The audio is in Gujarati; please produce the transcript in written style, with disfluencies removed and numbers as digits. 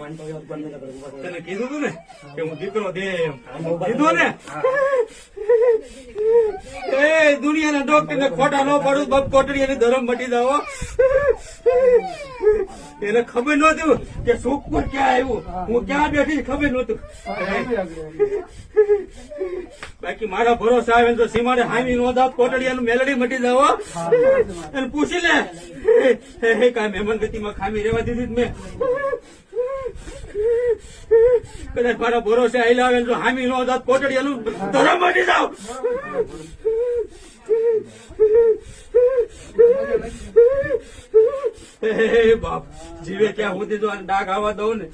તને કીધું તું ને કે હું દીકરો દે એમ કીધું ને એ દુનિયાના ડોક્ટર ને ખોટા ન પડું બપ કોટડી અને ધરમ મટી જાઓ એને ખબર નહોતું કે સુખપુર ક્યાં આવ્યું હું ક્યાં બેઠી ખબર નહોતું બાકી મારા ભરોસા આવે તો સીમાડે હામી નો દાત કોટડિયાનું મેલડી મટી જાઓ અને પૂછી લે કાંઈ મહેમાન ગતિમાં ખામી રેવા દીધી મેં કદાચ મારા ભરોસે આવેલા આવે તો હામી નો દાત કોટડિયાનું ધરમ મટી જાઓ બાપ જીવે ક્યાં સુધી જો ડાઘ આવવા દઉં ને